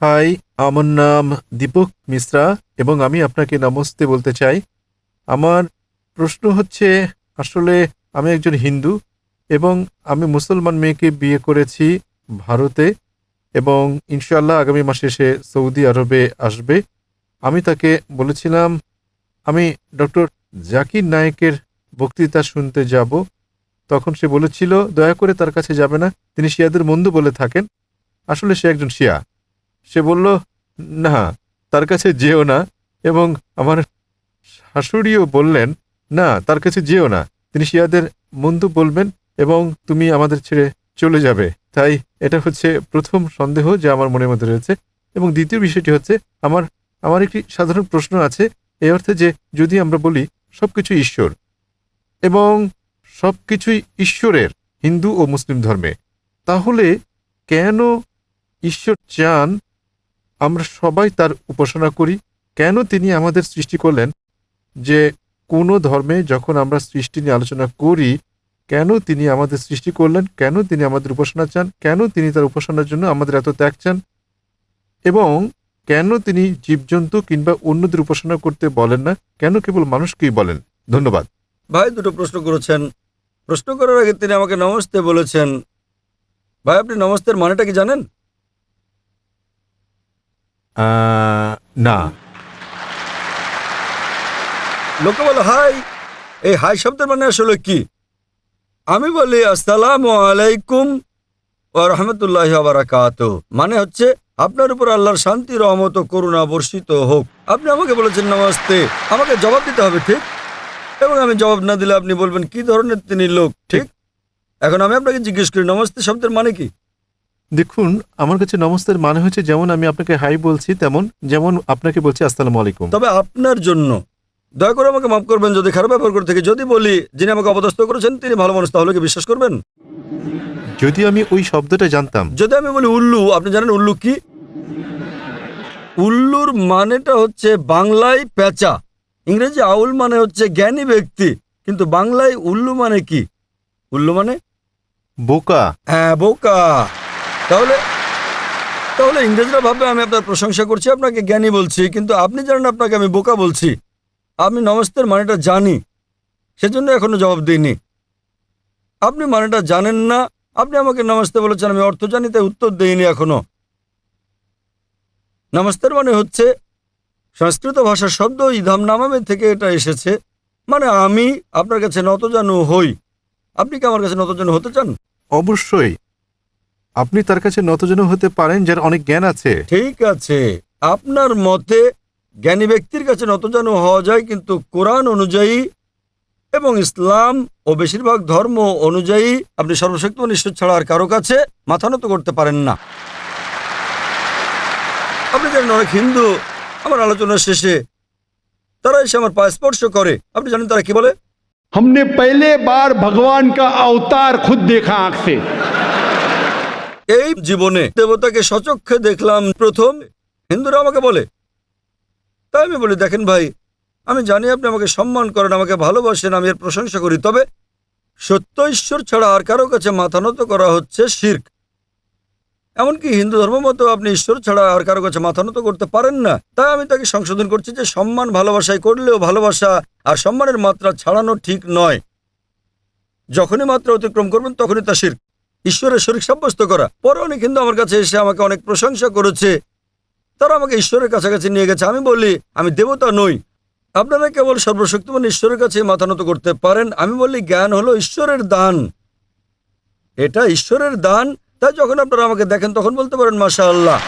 High, আমার নাম দীপক মিশ্রা এবং আমি আপনাকে নমস্তে বলতে চাই। আমার প্রশ্ন হচ্ছে, আসলে আমি একজন হিন্দু এবং আমি মুসলমান মেয়েকে বিয়ে করেছি ভারতে, এবং ইনশাআল্লাহ আগামী মাসে সে সৌদি আরবে আসবে। আমি তাকে বলেছিলাম আমি ডক্টর জাকির নায়েকের বক্তৃতা শুনতে যাব। তখন সে বলেছিল দয়া করে তার কাছে যাবে না, তিনি শিয়াদের মন্দ বলে থাকেন। আসলে সে একজন শিয়া। সে বলল, না, তার কাছে যেও না। এবং আমার শাশুড়িও বললেন, না, তার কাছে যেও না, তিনি শিয়াদের মন্দ বলবেন এবং তুমি আমাদের ছেড়ে চলে যাবে। তাই এটা হচ্ছে প্রথম সন্দেহ যা আমার মনের মধ্যে রয়েছে। এবং দ্বিতীয় বিষয়টি হচ্ছে, আমার আমার একটি সাধারণ প্রশ্ন আছে, এই অর্থে যে যদি আমরা বলি সবকিছু ঈশ্বর এবং সবকিছুই ঈশ্বরের হিন্দু ও মুসলিম ধর্মে, তাহলে কেন ঈশ্বর চান আমরা সবাই তার উপাসনা করি? কেন তিনি আমাদের সৃষ্টি করলেন? যে কোনো ধর্মে যখন আমরা সৃষ্টি নিয়ে আলোচনা করি, কেন তিনি আমাদের সৃষ্টি করলেন, কেন তিনি আমাদের উপাসনা চান, কেন তিনি তার উপাসনার জন্য আমাদের এত ত্যাগ চান, এবং কেন তিনি জীবজন্তু কিংবা অন্যদের উপাসনা করতে বলেন না, কেন কেবল মানুষকেই বলেন? ধন্যবাদ। ভাই দুটো প্রশ্ন করেছেন। প্রশ্ন করার আগে তিনি আমাকে নমস্তে বলেছেন। ভাই আপনি নমস্তের মানেটা কি জানেন? না। লোকে বলে হাই। এই হাই শব্দের মানে আসলে কি? আমি বলি আসসালামু আলাইকুম ওয়া রাহমাতুল্লাহি ওয়া বারাকাতুহু। মানে হচ্ছে আপনার উপর আল্লাহর শান্তি, রহমত ও করুণা বর্ষিত হোক। আপনি আমাকে বলেছেন নমস্তে, আমাকে জবাব দিতে হবে, ঠিক? এবং আমি জবাব না দিলে আপনি বলবেন কি ধরনের তিনি লোক, ঠিক? এখন আমি আপনাকে জিজ্ঞেস করি নমস্তে শব্দের মানে কি? দেখুন, আমার কাছে নমস্তের মানে হচ্ছে যেমন আমি আপনাকে হাই বলছি, তেমন যেমন আপনাকে বলছি আসসালামু আলাইকুম। তবে আপনার জন্য দয়া করে আমাকে মাফ করবেন যদি খারাপ ব্যবহার করে থেকে যদি বলি যিনি আমাকে অপদস্থ করেছেন তিনি ভালো মানুষ, তাহলে কি বিশ্বাস করবেন? যদি আমি ওই শব্দটা জানতাম। যদি আমি বলি উল্লু, আপনি জানেন উল্লু কি? উল্লুর মানেটা হচ্ছে বাংলায় পেঁচা, ইংরেজি আউল মানে হচ্ছে জ্ঞানী ব্যক্তি, কিন্তু বাংলায় উল্লু মানে কি? উল্লু মানে বোকা। হ্যাঁ, বোকা। তাহলে তাহলে ইংরেজরা ভাববে আমি আপনার প্রশংসা করছি, আপনাকে জ্ঞানী বলছি, কিন্তু আপনি জানেন আপনাকে আমি বোকা বলছি। আমি নমস্তের মানেটা জানি, সেজন্য এখনো জবাব দিইনি। আপনি মানেটা জানেন না, আপনি আমাকে নমস্তে বলেছেন, আমি অর্থ জানি তাই উত্তর দেইনি এখনো। নমস্তের মানে হচ্ছে সংস্কৃত ভাষার শব্দ ইধাম নামামে থেকে এটা এসেছে, মানে আমি আপনার কাছে নতজানু হই। আপনি কি আমার কাছে নতজানু হতে চান? অবশ্যই। আপনি তার কাছে নতজানু হতে পারেন যার অনেক জ্ঞান আছে। ঠিক আছে, আপনার মতে জ্ঞানী ব্যক্তির কাছে নতজানু হওয়া যায়, কিন্তু কোরআন অনুযায়ী এবং ইসলাম ও বেশিরভাগ ধর্ম অনুযায়ী আপনি সর্বশক্তিমান ঈশ্বর ছাড়া আর কারো কাছে মাথা নত করতে পারেন না। আপনি জানেন অনেক হিন্দু আমার আলোচনার শেষে তারা এসে আমার পায়ে স্পর্শ করে। আপনি জানেন তারা কি বলে? हमने पहले बार भगवान का अवतार खुद देखा आंख से। এই জীবনে দেবতাকে সচক্ষে দেখলাম প্রথম, হিন্দুরা আমাকে বলে। তাই আমি বলি দেখেন ভাই, আমি জানি আপনি আমাকে সম্মান করেন, আমাকে ভালোবাসেন, আমি এর প্রশংসা করি, তবে সত্য ঈশ্বর ছাড়া আর কারো কাছে মাথা নত করা হচ্ছে শিরক। এমনকি হিন্দু ধর্ম মতো আপনি ঈশ্বর ছাড়া আর কারো কাছে মাথা নত করতে পারেন না। তাই আমি তাকে সংশোধন করছি যে সম্মান ভালোবাসায় করলেও ভালোবাসা আর সম্মানের মাত্রা ছাড়ানো ঠিক নয়। যখনই মাত্রা অতিক্রম করবেন তখনই তা শিরক, ঈশ্বরের শরীক সাব্যস্ত করা। পরে অনেক হিন্দু আমার কাছে এসে আমাকে অনেক প্রশংসা করেছে, তারা আমাকে ঈশ্বরের কাছাকাছি নিয়ে গেছে। আমি বলি আমি দেবতা নই, আপনারা কেবল সর্বশক্তিমান ঈশ্বরের কাছে মাথা নত করতে পারেন। আমি বলি জ্ঞান হলো ঈশ্বরের দান, এটা ঈশ্বরের দান। তাই যখন আপনারা আমাকে দেখেন তখন বলতে পারেন মাশাআল্লাহ।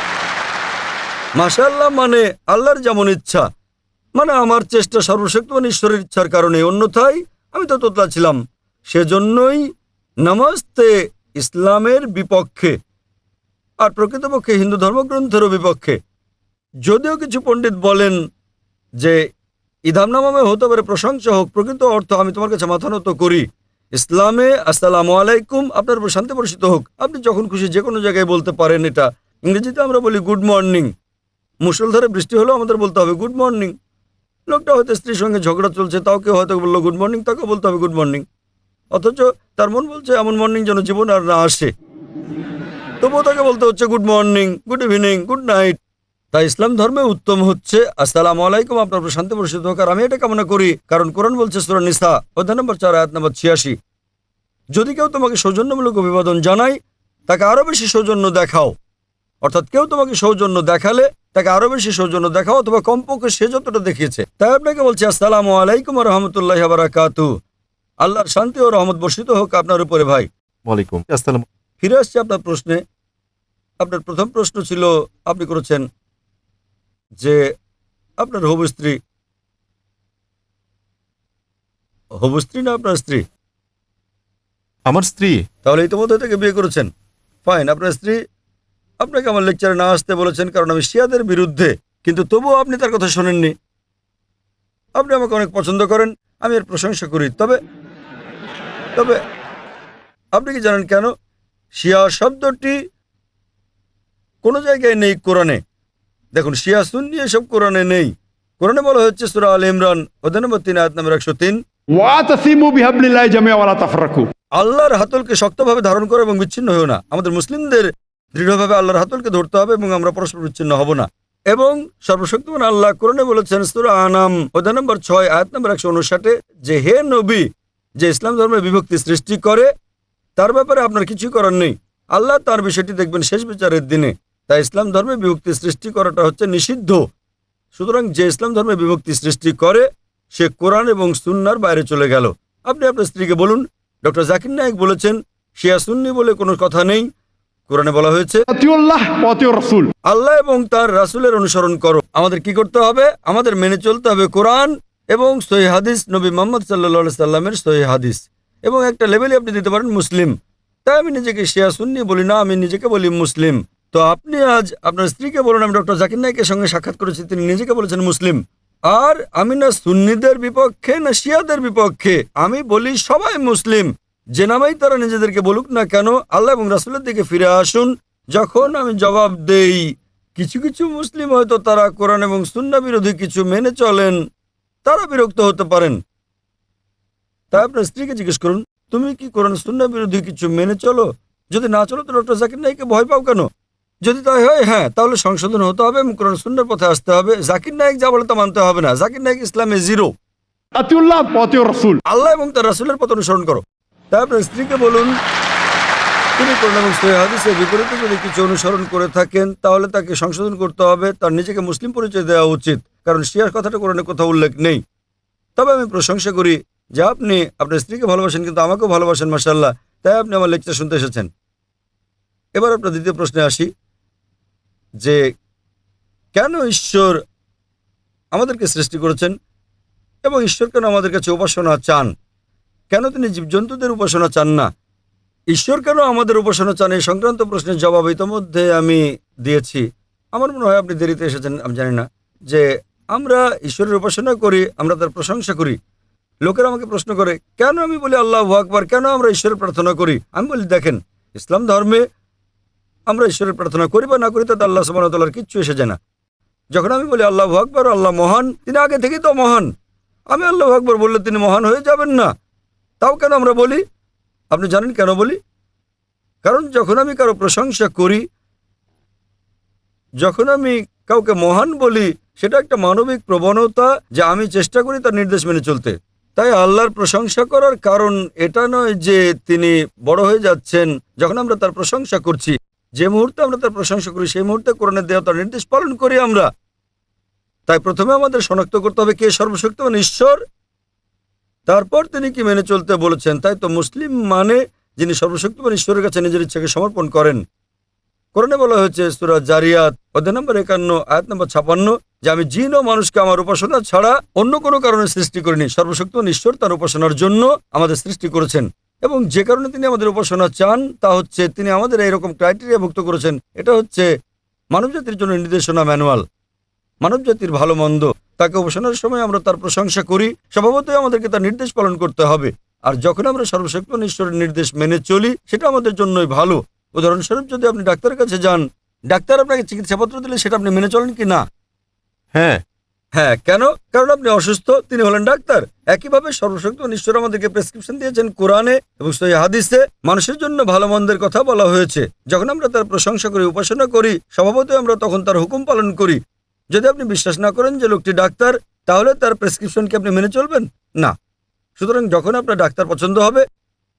মাশাআল্লাহ মানে আল্লাহর যেমন ইচ্ছা, মানে আমার চেষ্টা সর্বশক্তিমান ঈশ্বরের ইচ্ছার কারণে, অন্যথায় আমি তো তোতলা ছিলাম। সেজন্যই নমস্তে ইসলামের বিপক্ষে আর প্রকৃতপক্ষে হিন্দু ধর্মগ্রন্থেরও বিপক্ষে। যদিও কিছু পণ্ডিত বলেন যে ইধাম নামামে হতে পারে প্রশংসা হোক, প্রকৃত অর্থ আমি তোমার কাছে মাথা নত করি। ইসলামে আসসালামু আলাইকুম, আপনার উপর শান্তি বর্ষিত হোক। আপনি যখন খুশি যে কোনো জায়গায় বলতে পারেন এটা। ইংরেজিতে আমরা বলি গুড মর্নিং। মুষলধারে বৃষ্টি হলেও আমাদের বলতে হবে গুড মর্নিং। লোকটা হয়তো স্ত্রীর সঙ্গে ঝগড়া চলছে, তাও কেউ হয়তো বললো গুড মর্নিং, তাকেও বলতে হবে গুড মর্নিং, অথচ তার মন বলছে এমন মর্নিং যেন জীবন আর না আসে। তবুও তাকে বলতে হচ্ছে good morning, good evening, good night. তাই ইসলাম ধর্মে উত্তম হচ্ছে আসসালামু আলাইকুম, আপনার উপর শান্তি বর্ষিত হোক। আর আমি এটা কামনা করি, কারণ কোরআন বলছে সূরা নিসা অধ্যায় নম্বর 4 আয়াত নম্বর 86, যদি কেউ তোমাকে সৌজন্যমূলক অভিবাদন জানায় তাকে আরো বেশি সৌজন্য দেখাও। অর্থাৎ কেউ তোমাকে সৌজন্য দেখালে তাকে আরো বেশি সৌজন্য দেখাও, অথবা কমপক্ষে সে যতটা দেখিয়েছে। তাই আপনাকে বলছি আসসালামু আলাইকুম ওয়া রাহমাতুল্লাহি ওয়া বারাকাতুহু, আল্লাহর শান্তি ও রহমত বর্ষিত হোক আপনার উপরে। ভাই ওয়ালাইকুম আসসালাম। ফিরে আসছে আপনার প্রশ্নে। আপনার প্রথম প্রশ্ন ছিল, আপনি করেছেন যে আপনার হবু স্ত্রী না আপনার স্ত্রী? আমার স্ত্রী। তাহলে ইতিমধ্যে থেকে বিয়ে করেছেন। ফাইন, আপনার স্ত্রী আপনাকে আমার লেকচারে না আসতে বলেছেন কারণ আমি শিয়াদের বিরুদ্ধে, কিন্তু তবুও আপনি তার কথা শোনেননি। আপনি আমাকে অনেক পছন্দ করেন, আমি এর প্রশংসা করি। তবে তবে আপনি কি জানেন কেন শিয়া শব্দটি কোনো জায়গায় নেই কোরআনে? দেখুন, শিয়া সুন্নি এসব কোরআনে নেই। কোরআনে বলা হচ্ছে সূরা আলে ইমরান অধ্যায় নম্বর 3 আয়াত নম্বর 103, वातसिमु बिहब्लिल्लाहि जमिया वला तफरकू। আল্লাহর হাতলকে শক্তভাবে ধারণ করো এবং বিচ্ছিন্ন হও না। আমাদের মুসলিমদের দৃঢ়ভাবে আল্লাহর হাতলকে ধরতে হবে এবং আমরা পরস্পর বিচ্ছিন্ন হব না। এবং সর্বশক্তিমান আল্লাহ কোরআনে বলেছেন সূরা আনাম অধ্যায় নম্বর 6 আয়াত নম্বর 159 যে হে নবী, যে ইসলাম ধর্মের বিভক্তি সৃষ্টি করে তার ব্যাপারে আপনার কিছুই করার নেই। আল্লাহ তার বিষয়টি দেখবেন শেষ বিচারের দিনে। তাই ইসলাম ধর্মে বিভক্তি সৃষ্টি করাটা হচ্ছে নিষিদ্ধ। সুতরাং যে ইসলাম ধর্মে বিভক্তি সৃষ্টি করে সে কোরআন এবং সুন্নাহর বাইরে চলে গেল। আপনি আপনার স্ত্রীকে বলুন, ডক্টর জাকির নায়েক বলেছেন শিয়া সুন্নি বলে কোনো কথা নেই। কোরআনে বলা হয়েছে अतिउल्लाह व अतिउर रसूल। আল্লাহ এবং তার রাসূলের অনুসরণ করো। আমাদের কি করতে হবে? আমাদের মেনে চলতে হবে কোরআন এবং সহিহ হাদিস, নবী মুহাম্মদ সাল্লাল্লাহু আলাইহি সাল্লামের সহিহ হাদিস। এবং একটা লেভেলে আপনি দিতে পারেন মুসলিম। তাই আমি নিজেকে শিয়া সুন্নি বলি না, আমি নিজেকে বলি মুসলিম। তো আপনি আজ আপনার স্ত্রীকে বলুন আমি ডক্টর জাকির নায়েকের সঙ্গে সাক্ষাৎ করেছি, তিনি নিজেকে বলেছেন মুসলিম। আর আমি না সুন্নিদের বিপক্ষে না শিয়াদের বিপক্ষে, আমি বলি সবাই মুসলিম। যে নামেই তারা নিজেদেরকে বলুক না কেন, আল্লাহ এবং রাসূলের দিকে ফিরে আসুন। যখন আমি জবাব দেই, কিছু কিছু মুসলিম হয়তো তারা কোরআন এবং সুন্নাহ বিরোধী কিছু মেনে চলেন, তারা বিরক্ত হতে পারেন। তাই আপনার স্ত্রীকে জিজ্ঞেস করুন, তুমি কি কোরআন সুন্নাহ বিরোধী কিছু মেনে চলো? যদি না চলো তো ডক্টর জাকির নায়েককে ভয় পাও কেন? যদি তাই হয়, হ্যাঁ, তাহলে সংশোধন হতে হবে এবং কোরআন সুন্নাহর পথে আসতে হবে। জাকির নায়েক যা বলে তা মানতে হবে না। জাকির নায়েক ইসলামে জিরো। अतिउल्लाह व अतिउर रसूल। আল্লাহ এবং তার রাসূলের পথ অনুসরণ করো। তাই আপনার স্ত্রীকে বলুন, তিনি কোরআন এবং সহিহ হাদিসের বিপরীতে যদি কিছু অনুসরণ করে থাকেন তাহলে তাকে সংশোধন করতে হবে, তার নিজেকে মুসলিম পরিচয় দেওয়া উচিত, কারণ শিয়ার কথাটা কোরআনে কোথাও উল্লেখ নেই। তবে আমি প্রশংসা করি যে আপনি আপনার স্ত্রীকে ভালোবাসেন, কিন্তু আমাকেও ভালোবাসেন, মাশাআল্লাহ। তাই আপনি আমার লেকচার শুনতে এসেছেন। এবার আপনার দ্বিতীয় প্রশ্নে আসি, যে কেন ঈশ্বর আমাদেরকে সৃষ্টি করেছেন এবং ঈশ্বর কেন আমাদের কাছে উপাসনা চান? কেন তিনি জীবজন্তুদের উপাসনা চান না? ঈশ্বর কেন আমাদের উপাসনা চান? এই সংক্রান্ত প্রশ্নের জবাব ইতোমধ্যে আমি দিয়েছি। আমার মনে হয় আপনি দেরিতে এসেছেন, আমি জানি না। যে আমরা ঈশ্বরের উপাসনা করি, আমরা তার প্রশংসা করি। লোকেরা আমাকে প্রশ্ন করে কেন আমি বলি আল্লাহু আকবার, কেন আমরা ঈশ্বরের প্রার্থনা করি? আমি বলি দেখেন, ইসলাম ধর্মে আমরা ঈশ্বরের প্রার্থনা করি বা না করি তাতে আল্লাহ সুবহানাহু ওয়া তাআলার কিচ্ছু এসে যায় না। যখন আমি বলি আল্লাহু আকবার, আল্লাহ মহান, তিনি আগে থেকেই তো মহান। আমি আল্লাহু আকবার বললে তিনি মহান হয়ে যাবেন না? তাও কেন আমরা বলি? আপনি জানেন কেন বলি? কারণ যখন আমি কারো প্রশংসা করি, যখন আমি কাউকে মহান বলি, সেটা একটা মানবিক প্রবণতা যে আমি চেষ্টা করি তার নির্দেশ মেনে চলতে। তাই আল্লাহর প্রশংসা করার কারণ এটা নয় যে তিনি বড় হয়ে যাচ্ছেন যখন আমরা তার প্রশংসা করছি। যে মুহূর্তে আমরা তার প্রশংসা করি সেই মুহূর্তে কোরআনের দেওয়া তার নির্দেশ পালন করি আমরা। তাই প্রথমে আমাদের শনাক্ত করতে হবে কে সর্বশক্তিমান ঈশ্বর, তারপর তিনি কি মেনে চলতে বলেছেন। তাই তো মুসলিম মানে যিনি সর্বশক্তিমান ঈশ্বরের কাছে নিজের ইচ্ছাকে সমর্পণ করেন। কোরআনে বলা হয়েছে সূরা জারিয়াত অধ্যায় নম্বর 51 আয়াত নম্বর 56 যে আমি জিন ও মানুষকে আমার উপাসনা ছাড়া অন্য কোনো কারণে সৃষ্টি করিনি। সর্বশক্তিমান ঈশ্বর তার উপাসনার জন্য আমাদের সৃষ্টি করেছেন এবং যে কারণে তিনি আমাদের উপাসনা চান তা হচ্ছে তিনি আমাদের এইরকম ক্রাইটেরিয়া ভুক্ত করেছেন। এটা হচ্ছে মানবজাতির জন্য নির্দেশনা ম্যানুয়াল, মানবজাতির ভালো মন্দ। তাকে উপাসনার সময় আমরা তার প্রশংসা করি, স্বভাবতই আমাদেরকে তার নির্দেশ পালন করতে হবে। আর যখন আমরা সর্বশক্তিমান ঈশ্বরের নির্দেশ মেনে চলি সেটা আমাদের জন্যই ভালো। উদাহরণস্বরূপ যদি আপনি ডাক্তারের কাছে যান, ডাক্তার আপনাকে চিকিৎসাপত্র দিলে সেটা আপনি মেনে চলেন কি না? হ্যাঁ। হ্যাঁ, কেন? কারণ আপনি অসুস্থ, তিনি হলেন ডাক্তার। একইভাবে সর্বশক্তিমান ঈশ্বর আমাদেরকে প্রেসক্রিপশন দিয়েছেন কোরআনে এবং সহিহ হাদিসে। মানুষের জন্য ভালো মন্দের কথা বলা হয়েছে। যখন আমরা তার প্রশংসা করি, উপাসনা করি, স্বভাবতই আমরা তখন তার হুকুম পালন করি। যদি আপনি বিশ্বাস না করেন যে লোকটি ডাক্তার, তাহলে তার প্রেসক্রিপশনকে আপনি মেনে চলবেন না। সুতরাং যখন আপনার ডাক্তার পছন্দ হবে,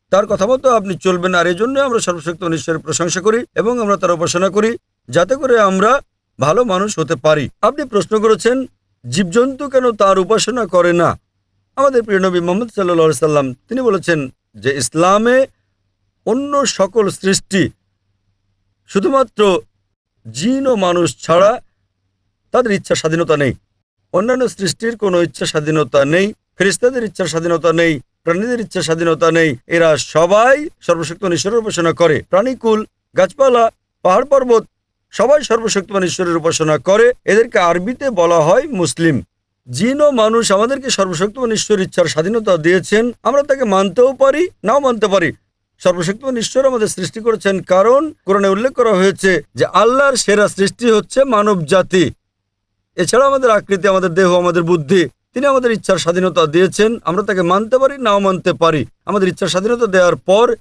তার কথা মতো আপনি চলবেন। আর এই জন্য আমরা সর্বশক্তিমান ঈশ্বরের প্রশংসা করি এবং আমরা তার উপাসনা করি, যাতে করে আমরা ভালো মানুষ হতে পারি। আপনি প্রশ্ন করেছেন জীবজন্তু কেন তার উপাসনা করে না। আমাদের প্রিয় নবী মুহাম্মদ সাল্লাল্লাহু আলাইহি সাল্লাম তিনি বলেছেন যে ইসলামে অন্য সকল সৃষ্টি, শুধুমাত্র জিন ও মানুষ ছাড়া, তাদের ইচ্ছা স্বাধীনতা নেই। অন্যান্য সৃষ্টির কোনো ইচ্ছা স্বাধীনতা নেই, ফেরেশতাদের ইচ্ছার স্বাধীনতা নেই, প্রাণীদের ইচ্ছা স্বাধীনতা নেই। এরা সবাই সর্বশক্তিমান ঈশ্বরের উপাসনা করে। প্রাণীকুল, গাছপালা, পাহাড় পর্বত সবাই সর্বশক্তিমান ঈশ্বরের উপাসনা করে। এদেরকে আরবিতে বলা হয় মুসলিম। জিন ও মানুষ আমাদেরকে সর্বশক্তিমান ঈশ্বরের ইচ্ছার স্বাধীনতা দিয়েছেন। আমরা তাকে মানতেও পারি, নাও মানতে পারি। সর্বশক্তিমান ঈশ্বর আমাদের সৃষ্টি করেছেন, কারণ কোরআনে উল্লেখ করা হয়েছে যে আল্লাহর সেরা সৃষ্টি হচ্ছে মানব জাতি। এছাড়া আমাদের আকৃতি, আমাদের দেহ, আমাদের বুদ্ধি, তিনি আমাদের ইচ্ছার স্বাধীনতা দিয়েছেন। আমরা তাকে মানতে পারি, নাও মানতে পারি। আমাদের ইচ্ছার স্বাধীনতা দেওয়ার পর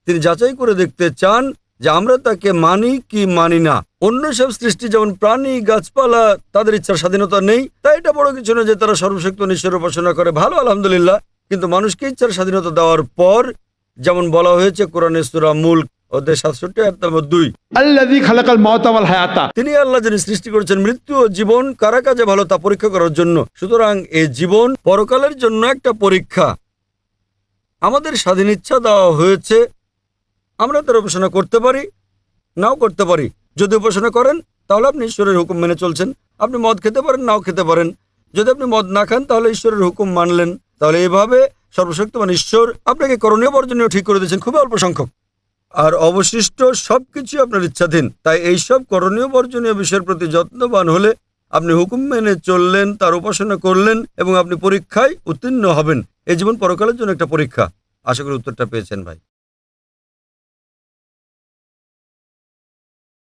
তিনি যাচাই করে দেখতে চান যে আমরা তাকে মানি কি মানি না। অন্য সব সৃষ্টি যেমন প্রাণী, গাছপালা, তাদের ইচ্ছার স্বাধীনতা নেই, তাই এটা বড় কিছু না যে তারা সর্বশক্তিমান ঈশ্বরের উপাসনা করে। ভালো, আলহামদুলিল্লাহ। কিন্তু মানুষকে ইচ্ছার স্বাধীনতা দেওয়ার পর, যেমন বলা হয়েছে কোরআনে সূরা মুল্ক অধ্যায় 67 আয়াত নম্বর 2, अल्लज़ी खलक़ल मौत वल हयाता। তিনি আল্লাহ যিনি সৃষ্টি করেছেন মৃত্যু ও জীবন, কারা কাজে ভালো তা পরীক্ষা করার জন্য। সুতরাং এই জীবন পরকালের জন্য একটা পরীক্ষা। আমাদের স্বাধীন ইচ্ছা দেওয়া হয়েছে, আমরা তার উপাসনা করতে পারি, নাও করতে পারি। যদি উপাসনা করেন তাহলে আপনি ঈশ্বরের হুকুম মেনে চলছেন। আপনি মদ খেতে পারেন, নাও খেতে পারেন। যদি আপনি মদ না খান তাহলে ঈশ্বরের হুকুম মানলেন। তাহলে এইভাবে সর্বশক্তিমান ঈশ্বর আপনাকে করণীয় বর্জনীয় ঠিক করে দিয়েছেন, খুবই অল্প সংখ্যক। আর অবশিষ্ট সবকিছু আপনার ইচ্ছাধীন। তাই এইসব করণীয় বর্জনীয় বিষয়ের প্রতি যত্নবান হলে আপনি হুকুম মেনে চললেন, তার উপাসনা করলেন এবং আপনি পরীক্ষায় উত্তীর্ণ হবেন। এই জীবন পরকালের জন্য একটা পরীক্ষা। আশা করি উত্তরটা পেয়েছেন ভাই।